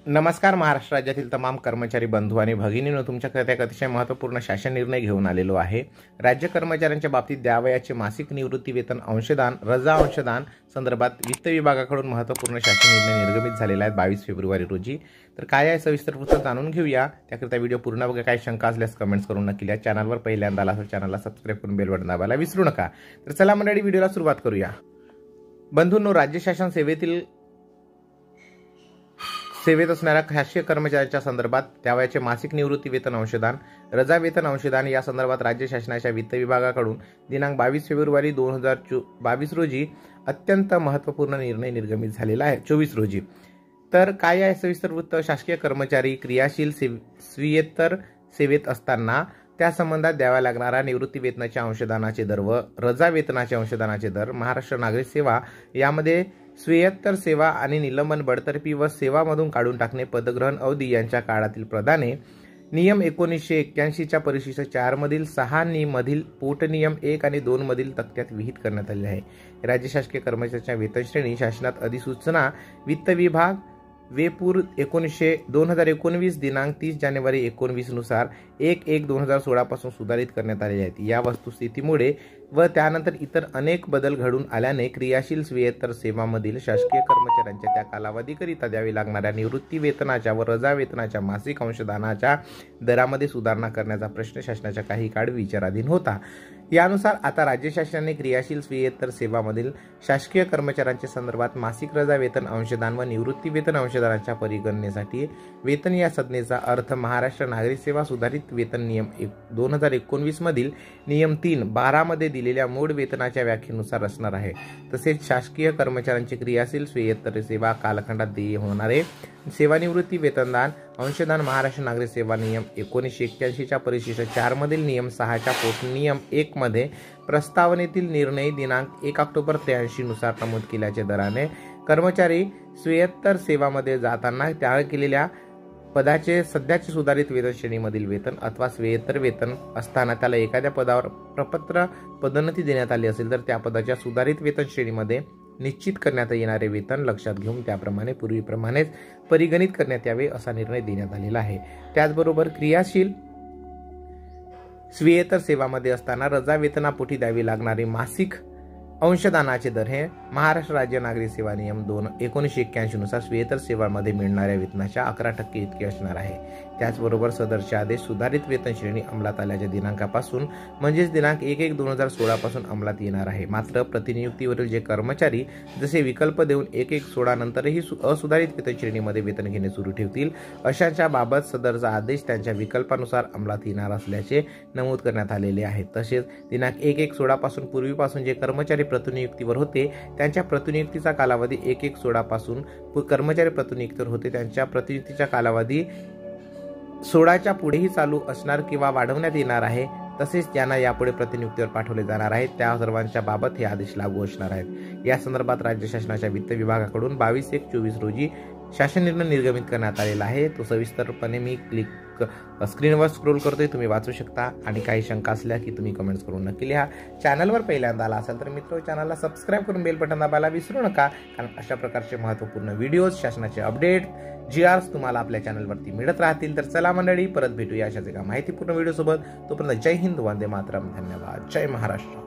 नमस्कार. महाराष्ट्र राज्यातील तमाम कर्मचारी बंधू आणि भगिनींनो, तुमच्याकडे एक अतिशय महत्त्वपूर्ण शासन निर्णय घेऊन आलेलो आहे. राज्य कर्मचाऱ्यांच्या बाबतीत द्यावयाचे मासिक निवृत्ती वेतन अंशदान, रजा अंशदान संदर्भात वित्त विभागाकडून महत्त्वपूर्ण शासन निर्णय निर्गमित झालेला आहे 22 फेब्रुवारी रोजी. तर काय आहे सविस्तर वृत्त जाणून घेऊया. त्याकरिता व्हिडिओ पूर्ण बघा. काही शंका असल्यास कमेंट्स करून नक्की लिहा. चॅनलवर पहिल्यांदा आला तर चॅनलला सबस्क्राईब करून बेल बटन दाबायला विसरू नका. तर चला मंडळी, व्हिडिओला सुरुवात करूया. बंधूंनो, राज्य शासन सेवेत असणाऱ्या शासकीय कर्मचाऱ्यांच्या संदर्भात द्यावयाचे मासिक निवृत्ती वेतन अंशदान, रजा वेतन अंशदान या संदर्भात राज्य शासनाच्या वित्त विभागाकडून दिनांक 22 फेब्रुवारी 2022 रोजी अत्यंत महत्त्वपूर्ण निर्णय निर्गमित झालेला आहे. 24 रोजी. तर काय आहे सविस्तर वृत्त. शासकीय कर्मचारी क्रियाशील स्वीयेतर सेवेत असताना त्या संबंधात द्यावा लागणारा निवृत्ती वेतनाच्या अंशदानाचे दर व रजा वेतनाचे अंशदानाचे दर महाराष्ट्र नागरिक सेवा यामध्ये स्वीयत्तर सेवा आणि निलंबन, बडतर्फी व सेवामधून काढून टाकणे, पदग्रहण अवधी यांच्या काळातील प्रदाने नियम 1981 च्या परिशिष्ट 4 मधील 6 मधील पोटनियम 1 आणि 2 मधील तक्त्यात विहित करण्यात आले आहे. राज्य शासकीय कर्मचाऱ्यांच्या वेतन श्रेणी शासनात अधिसूचना वित्त विभाग वेपूर 2019 दिनांक 30 जानेवारी 19 नुसार 1/1/2016 पासून सुधारित करण्यात आले आहेत. या वस्तुस्थितीमुळे व त्यानंतर इतर अनेक बदल घडून आल्याने क्रियाशील स्वीयेतर सेवामधील शासकीय कर्मचाऱ्यांच्या त्या कालावधीकरिता द्यावी लागणाऱ्या निवृत्ती वेतनाच्या व रजा वेतनाच्या मासिक अंशदानाच्या दरामध्ये सुधारणा करण्याचा प्रश्न शासनाच्या काही काळ विचाराधीन होता. यानुसार आता राज्य शासनाने क्रियाशील स्वीयेतर सेवामधील शासकीय कर्मचाऱ्यांच्या संदर्भात मासिक रजा वेतन अंशदान व निवृत्ती वेतन अंशदानाच्या परिगणनेसाठी वेतन या संज्ञेचा अर्थ महाराष्ट्र नागरिक सेवा सुधारित वेतन नियम 2019 मधील नियम 3(12) मध्ये दिलेल्या मूळ वेतनाच्या व्याख्येनुसार असणार आहे. तसेच शासकीय कर्मचाऱ्यांचे क्रियाशील स्वीयेतर सेवा कालखंडात देय होणारे सेवानिवृत्ती वेतनदान अंशदान महाराष्ट्र नागरिक सेवा नियम 1981 च्या परिशिष्ट 4 मधील नियम 6 च्या पोटनियम 1 मध्ये प्रस्तावनेतील निर्णय दिनांक 1 ऑक्टोबर 83 नुसार नमूद केल्याच्या दराने कर्मचारी स्वीयत्तर सेवामध्ये जाताना त्याग केलेल्या पदाचे सध्याचे सुधारित वेतन श्रेणीमधील वेतन अथवा स्वीयेतर वेतन असताना त्याला एखाद्या पदावर प्रपत्र पदोन्नती देण्यात आली असेल तर त्या पदाच्या सुधारित वेतन श्रेणीमध्ये निश्चित करण्यात येणारे वेतन लक्षात घेऊन त्याप्रमाणे पूर्वीप्रमाणेच परिगणित करण्यात यावे असा निर्णय देण्यात आलेला आहे. त्याचबरोबर क्रियाशील स्वीयेतर सेवामध्ये असताना रजा वेतनापोटी द्यावी लागणारे मासिक अंशदानाचे दर हे महाराष्ट्र राज्य नागरिक सेवा नियम 1981 नुसार स्वीयेतर सेवांमध्ये मिळणाऱ्या वेतनाच्या 11% इतके असणार आहे. त्याचबरोबर सदरचे आदेश सुधारित वेतन श्रेणी अंमलात आल्याच्या दिनांकापासून म्हणजेच दिनांक 1/1/2016 पासून अंमलात येणार आहे. मात्र प्रतिनियुक्तीवरील जे कर्मचारी जसे विकल्प देऊन 1/1/16 नंतरही असुधारित वेतन श्रेणीमध्ये वेतन घेणे सुरू ठेवतील अशांच्या बाबत सदरचा आदेश त्यांच्या विकल्पानुसार अंमलात येणार असल्याचे नमूद करण्यात आलेले आहे. तसेच दिनांक 1/1/16 पासून पूर्वीपासून जे कर्मचारी प्रतिनियुक्तीवर होते त्यांच्या प्रतिनियुक्तीचा कालावधी 1/1/16 पासून कर्मचारी प्रतिनियुक्तीवर होते त्यांच्या प्रतिनियुक्तीचा कालावधी 16च्या पुढेही चालू असणार किंवा वाढवण्यात येणार आहे. तसेच ज्यांना यापुढे प्रतिनियुक्तीवर पाठवले जाणार आहे त्या सर्वांच्या बाबत हे आदेश लागू असणार आहेत. या संदर्भात राज्य शासनाच्या वित्त विभागाकडून 22/1/24 रोजी शासन निर्णय निर्गमित करण्यात आलेला आहे. तो सविस्तरपणे मी स्क्रीनवर स्क्रोल करतोय, तुम्ही वाचू शकता. आणि काही शंका असल्या की तुम्ही कमेंट्स करून नक्की लिहा. चॅनलवर पहिल्यांदा आला असाल तर मित्र चॅनलला सबस्क्राईब करून बेल बटन दाबायला विसरू नका, कारण अशा प्रकारचे महत्त्वपूर्ण व्हिडिओज, शासनाचे अपडेट, GRs तुम्हाला आपल्या चॅनलवरती मिळत राहतील. तर चला मंडळी, परत भेटूया अशाच एका माहितीपूर्ण व्हिडिओ सोबत. तोपर्यंत जय हिंद, वंदे मातरम, धन्यवाद, जय महाराष्ट्र.